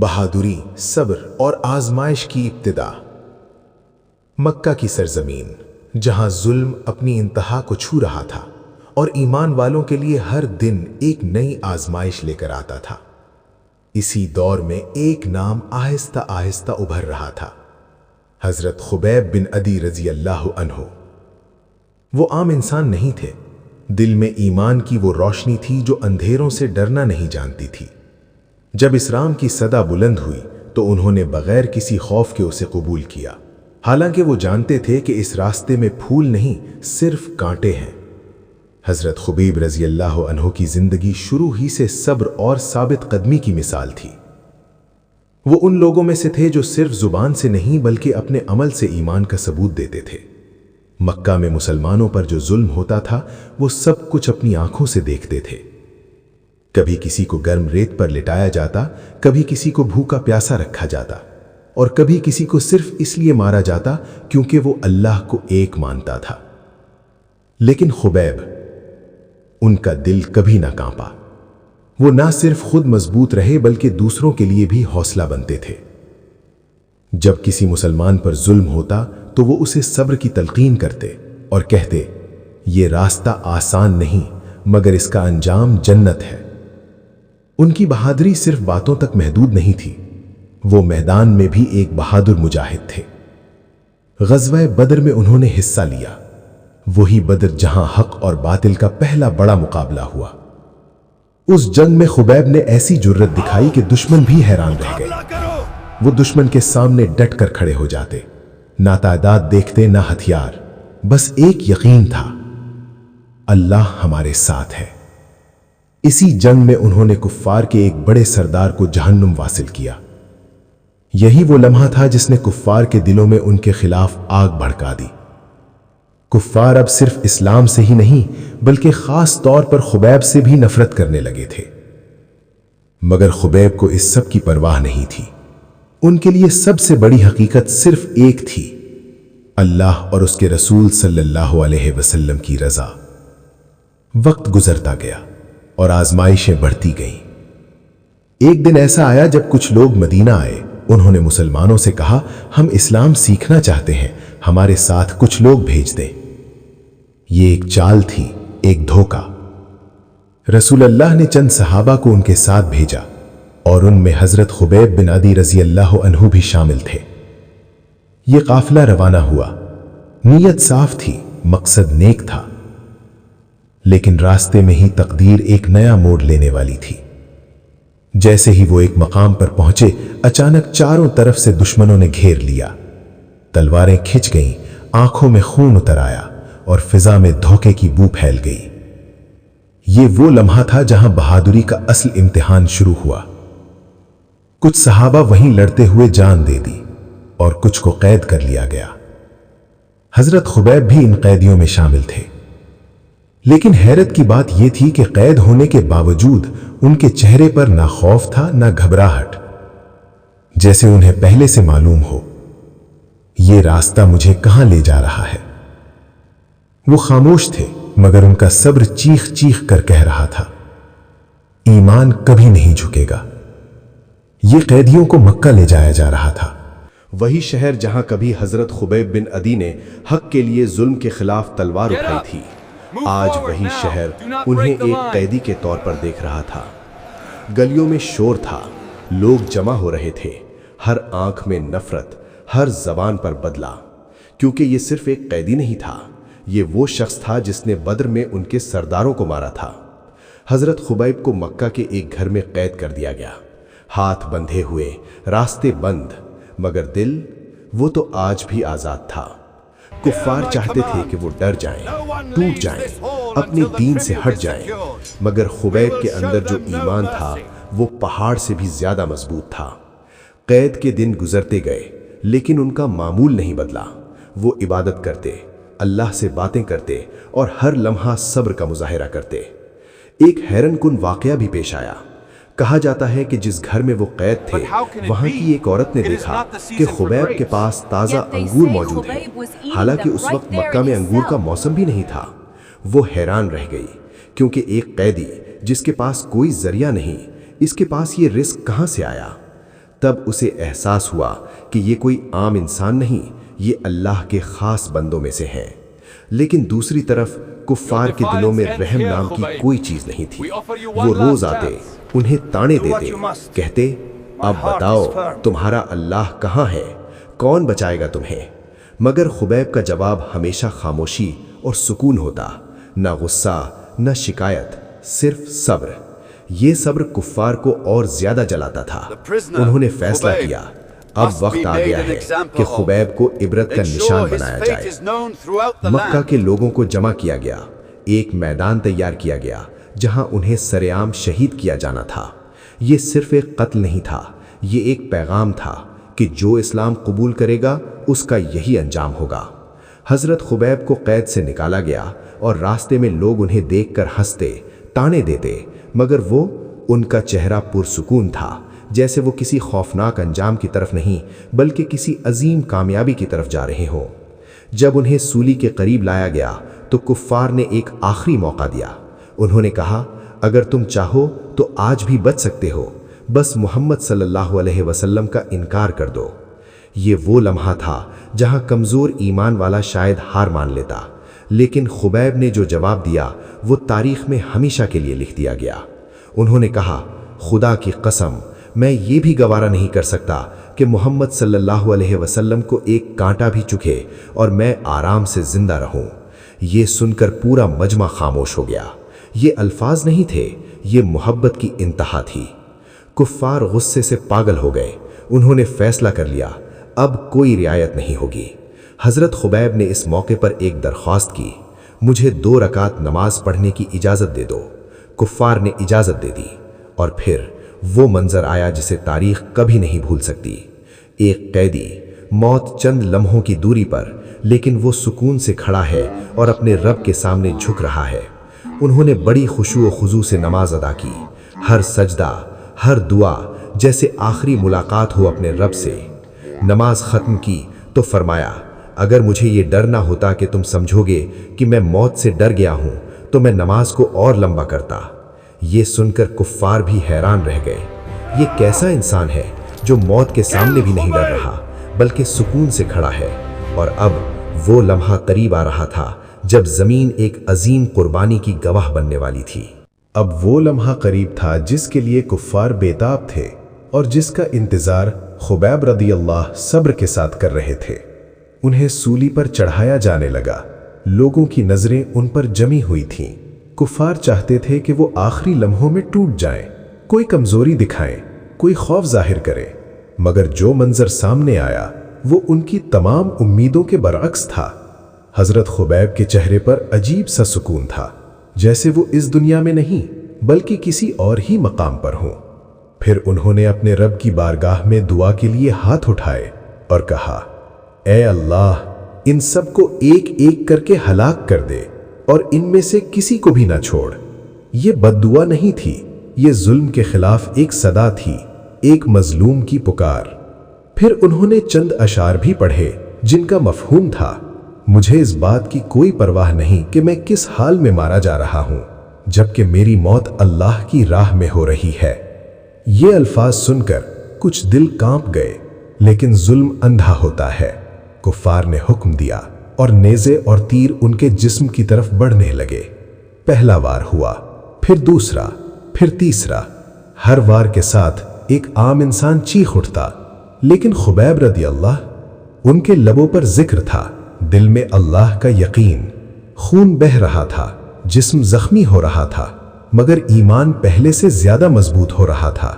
بہادری، صبر اور آزمائش کی ابتدا۔ مکہ کی سرزمین، جہاں ظلم اپنی انتہا کو چھو رہا تھا اور ایمان والوں کے لیے ہر دن ایک نئی آزمائش لے کر آتا تھا، اسی دور میں ایک نام آہستہ آہستہ ابھر رہا تھا: حضرت خبیب بن عدی رضی اللہ عنہ۔ وہ عام انسان نہیں تھے، دل میں ایمان کی وہ روشنی تھی جو اندھیروں سے ڈرنا نہیں جانتی تھی۔ جب اسلام کی صدا بلند ہوئی تو انہوں نے بغیر کسی خوف کے اسے قبول کیا، حالانکہ وہ جانتے تھے کہ اس راستے میں پھول نہیں صرف کانٹے ہیں۔ حضرت خبیب رضی اللہ عنہ کی زندگی شروع ہی سے صبر اور ثابت قدمی کی مثال تھی۔ وہ ان لوگوں میں سے تھے جو صرف زبان سے نہیں بلکہ اپنے عمل سے ایمان کا ثبوت دیتے تھے۔ مکہ میں مسلمانوں پر جو ظلم ہوتا تھا وہ سب کچھ اپنی آنکھوں سے دیکھتے تھے۔ کبھی کسی کو گرم ریت پر لٹایا جاتا، کبھی کسی کو بھوکا پیاسا رکھا جاتا، اور کبھی کسی کو صرف اس لیے مارا جاتا کیونکہ وہ اللہ کو ایک مانتا تھا۔ لیکن خبیب، ان کا دل کبھی نہ کانپا۔ وہ نہ صرف خود مضبوط رہے بلکہ دوسروں کے لیے بھی حوصلہ بنتے تھے۔ جب کسی مسلمان پر ظلم ہوتا تو وہ اسے صبر کی تلقین کرتے اور کہتے، یہ راستہ آسان نہیں مگر اس کا انجام جنت ہے۔ ان کی بہادری صرف باتوں تک محدود نہیں تھی، وہ میدان میں بھی ایک بہادر مجاہد تھے۔ غزوہ بدر میں انہوں نے حصہ لیا، وہی بدر جہاں حق اور باطل کا پہلا بڑا مقابلہ ہوا۔ اس جنگ میں خبیب نے ایسی جرت دکھائی کہ دشمن بھی حیران رہ گئے۔ وہ دشمن کے سامنے ڈٹ کر کھڑے ہو جاتے، نہ تعداد دیکھتے نہ ہتھیار، بس ایک یقین تھا: اللہ ہمارے ساتھ ہے۔ اسی جنگ میں انہوں نے کفار کے ایک بڑے سردار کو جہنم واصل کیا۔ یہی وہ لمحہ تھا جس نے کفار کے دلوں میں ان کے خلاف آگ بھڑکا دی۔ کفار اب صرف اسلام سے ہی نہیں بلکہ خاص طور پر خبیب سے بھی نفرت کرنے لگے تھے۔ مگر خبیب کو اس سب کی پرواہ نہیں تھی۔ ان کے لیے سب سے بڑی حقیقت صرف ایک تھی: اللہ اور اس کے رسول صلی اللہ علیہ وسلم کی رضا۔ وقت گزرتا گیا اور آزمائشیں بڑھتی گئیں۔ ایک دن ایسا آیا جب کچھ لوگ مدینہ آئے۔ انہوں نے مسلمانوں سے کہا، ہم اسلام سیکھنا چاہتے ہیں، ہمارے ساتھ کچھ لوگ بھیج دیں۔ یہ ایک چال تھی، ایک دھوکہ۔ رسول اللہ نے چند صحابہ کو ان کے ساتھ بھیجا اور ان میں حضرت خبیب بن عدی رضی اللہ عنہ بھی شامل تھے۔ یہ قافلہ روانہ ہوا، نیت صاف تھی، مقصد نیک تھا، لیکن راستے میں ہی تقدیر ایک نیا موڑ لینے والی تھی۔ جیسے ہی وہ ایک مقام پر پہنچے، اچانک چاروں طرف سے دشمنوں نے گھیر لیا۔ تلواریں کھچ گئیں، آنکھوں میں خون اتر آیا اور فضا میں دھوکے کی بو پھیل گئی۔ یہ وہ لمحہ تھا جہاں بہادری کا اصل امتحان شروع ہوا۔ کچھ صحابہ وہیں لڑتے ہوئے جان دے دی اور کچھ کو قید کر لیا گیا۔ حضرت خبیب بھی ان قیدیوں میں شامل تھے۔ لیکن حیرت کی بات یہ تھی کہ قید ہونے کے باوجود ان کے چہرے پر نہ خوف تھا نہ گھبراہٹ، جیسے انہیں پہلے سے معلوم ہو، یہ راستہ مجھے کہاں لے جا رہا ہے۔ وہ خاموش تھے مگر ان کا صبر چیخ چیخ کر کہہ رہا تھا، ایمان کبھی نہیں جھکے گا۔ یہ قیدیوں کو مکہ لے جایا جا رہا تھا، وہی شہر جہاں کبھی حضرت خبیب بن عدی نے حق کے لیے ظلم کے خلاف تلوار اٹھائی تھی۔ آج وہی شہر انہیں ایک قیدی کے طور پر دیکھ رہا تھا۔ گلیوں میں شور تھا، لوگ جمع ہو رہے تھے، ہر آنکھ میں نفرت، ہر زبان پر بدلہ، کیونکہ یہ صرف ایک قیدی نہیں تھا، یہ وہ شخص تھا جس نے بدر میں ان کے سرداروں کو مارا تھا۔ حضرت خبیب کو مکہ کے ایک گھر میں قید کر دیا گیا، ہاتھ بندھے ہوئے، راستے بند، مگر دل، وہ تو آج بھی آزاد تھا۔ کفار چاہتے تھے کہ وہ ڈر جائیں، ٹوٹ جائیں، اپنے دین سے ہٹ جائیں، مگر خبیب کے اندر جو ایمان تھا وہ پہاڑ سے بھی زیادہ مضبوط تھا۔ قید کے دن گزرتے گئے لیکن ان کا معمول نہیں بدلا۔ وہ عبادت کرتے، اللہ سے باتیں کرتے اور ہر لمحہ صبر کا مظاہرہ کرتے۔ ایک حیران کن واقعہ بھی پیش آیا۔ کہا جاتا ہے کہ جس گھر میں وہ قید تھے وہاں کی ایک عورت نے دیکھا کہ خبیب کے پاس تازہ انگور موجود ہیں، حالانکہ اس وقت مکہ میں انگور کا موسم بھی نہیں تھا۔ وہ حیران رہ گئی کیونکہ ایک قیدی جس کے پاس کوئی ذریعہ نہیں، اس کے پاس یہ رزق کہاں سے آیا؟ تب اسے احساس ہوا کہ یہ کوئی عام انسان نہیں، یہ اللہ کے خاص بندوں میں سے ہیں۔ لیکن دوسری طرف کفار کے دلوں میں رحم نام کی کوئی چیز نہیں تھی۔ وہ روز آتے، انہیں تانے دیتے، کہتے اب بتاؤ تمہارا اللہ کہاں ہے، کون بچائے گا تمہیں؟ مگر خبیب کا جواب ہمیشہ خاموشی اور سکون ہوتا، نہ غصہ نہ شکایت، صرف صبر۔ یہ صبر کفار کو اور زیادہ جلاتا تھا۔ انہوں نے فیصلہ کیا اب وقت آ گیا ہے کہ خبیب کو عبرت کا نشان بنایا جائے۔ مکہ کے لوگوں کو جمع کیا گیا، ایک میدان تیار کیا گیا جہاں انہیں سرعام شہید کیا جانا تھا۔ یہ صرف ایک قتل نہیں تھا، یہ ایک پیغام تھا کہ جو اسلام قبول کرے گا اس کا یہی انجام ہوگا۔ حضرت خبیب کو قید سے نکالا گیا اور راستے میں لوگ انہیں دیکھ کر ہنستے، تانے دیتے، مگر وہ ان کا چہرہ پرسکون تھا، جیسے وہ کسی خوفناک انجام کی طرف نہیں بلکہ کسی عظیم کامیابی کی طرف جا رہے ہوں۔ جب انہیں سولی کے قریب لایا گیا تو کفار نے ایک آخری موقع دیا۔ انہوں نے کہا اگر تم چاہو تو آج بھی بچ سکتے ہو، بس محمد صلی اللہ علیہ وسلم کا انکار کر دو۔ یہ وہ لمحہ تھا جہاں کمزور ایمان والا شاید ہار مان لیتا، لیکن خبیب نے جو جواب دیا وہ تاریخ میں ہمیشہ کے لیے لکھ دیا گیا۔ انہوں نے کہا خدا کی قسم میں یہ بھی گوارا نہیں کر سکتا کہ محمد صلی اللہ علیہ وسلم کو ایک کانٹا بھی چکھے اور میں آرام سے زندہ رہوں۔ یہ سن کر پورا مجمع خاموش ہو گیا۔ یہ الفاظ نہیں تھے، یہ محبت کی انتہا تھی۔ کفار غصے سے پاگل ہو گئے۔ انہوں نے فیصلہ کر لیا اب کوئی رعایت نہیں ہوگی۔ حضرت خبیب نے اس موقع پر ایک درخواست کی، مجھے 2 رکعت نماز پڑھنے کی اجازت دے دو۔ کفار نے اجازت دے دی اور پھر وہ منظر آیا جسے تاریخ کبھی نہیں بھول سکتی۔ ایک قیدی، موت چند لمحوں کی دوری پر، لیکن وہ سکون سے کھڑا ہے اور اپنے رب کے سامنے جھک رہا ہے۔ انہوں نے بڑی خشوع و خضوع سے نماز ادا کی، ہر سجدہ، ہر دعا جیسے آخری ملاقات ہو اپنے رب سے۔ نماز ختم کی تو فرمایا اگر مجھے یہ ڈر نہ ہوتا کہ تم سمجھو گے کہ میں موت سے ڈر گیا ہوں تو میں نماز کو اور لمبا کرتا۔ یہ سن کر کفار بھی حیران رہ گئے۔ یہ کیسا انسان ہے جو موت کے سامنے بھی نہیں ڈر رہا بلکہ سکون سے کھڑا ہے؟ اور اب وہ لمحہ قریب آ رہا تھا جب زمین ایک عظیم قربانی کی گواہ بننے والی تھی۔ اب وہ لمحہ قریب تھا جس کے لیے کفار بیتاب تھے اور جس کا انتظار خبیب رضی اللہ صبر کے ساتھ کر رہے تھے۔ انہیں سولی پر چڑھایا جانے لگا۔ لوگوں کی نظریں ان پر جمی ہوئی تھیں۔ کفار چاہتے تھے کہ وہ آخری لمحوں میں ٹوٹ جائیں، کوئی کمزوری دکھائیں، کوئی خوف ظاہر کرے، مگر جو منظر سامنے آیا وہ ان کی تمام امیدوں کے برعکس تھا۔ حضرت خبیب کے چہرے پر عجیب سا سکون تھا، جیسے وہ اس دنیا میں نہیں بلکہ کسی اور ہی مقام پر ہوں۔ پھر انہوں نے اپنے رب کی بارگاہ میں دعا کے لیے ہاتھ اٹھائے اور کہا اے اللہ ان سب کو ایک ایک کر کے ہلاک کر دے اور ان میں سے کسی کو بھی نہ چھوڑ۔ یہ بد دعا نہیں تھی، یہ ظلم کے خلاف ایک صدا تھی، ایک مظلوم کی پکار۔ پھر انہوں نے چند اشعار بھی پڑھے جن کا مفہوم تھا مجھے اس بات کی کوئی پرواہ نہیں کہ میں کس حال میں مارا جا رہا ہوں جبکہ میری موت اللہ کی راہ میں ہو رہی ہے۔ یہ الفاظ سن کر کچھ دل کانپ گئے، لیکن ظلم اندھا ہوتا ہے۔ کفار نے حکم دیا اور نیزے اور تیر ان کے جسم کی طرف بڑھنے لگے۔ پہلا وار ہوا، پھر دوسرا، پھر تیسرا۔ ہر وار کے ساتھ ایک عام انسان چیخ اٹھتا، لیکن خبیب رضی اللہ، ان کے لبوں پر ذکر تھا، دل میں اللہ کا یقین۔ خون بہہ رہا تھا، جسم زخمی ہو رہا تھا، مگر ایمان پہلے سے زیادہ مضبوط ہو رہا تھا۔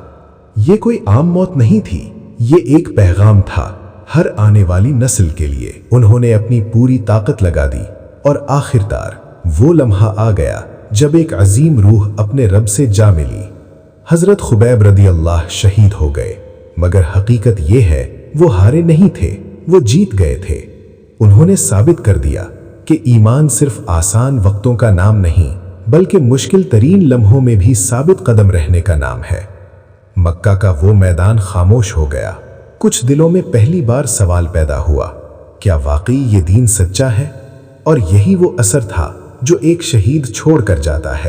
یہ کوئی عام موت نہیں تھی، یہ ایک پیغام تھا ہر آنے والی نسل کے لیے۔ انہوں نے اپنی پوری طاقت لگا دی اور آخرکار وہ لمحہ آ گیا جب ایک عظیم روح اپنے رب سے جا ملی۔ حضرت خبیب رضی اللہ شہید ہو گئے، مگر حقیقت یہ ہے وہ ہارے نہیں تھے، وہ جیت گئے تھے۔ انہوں نے ثابت کر دیا کہ ایمان صرف آسان وقتوں کا نام نہیں بلکہ مشکل ترین لمحوں میں بھی ثابت قدم رہنے کا نام ہے۔ مکہ کا وہ میدان خاموش ہو گیا۔ کچھ دلوں میں پہلی بار سوال پیدا ہوا، کیا واقعی یہ دین سچا ہے؟ اور یہی وہ اثر تھا جو ایک شہید چھوڑ کر جاتا ہے۔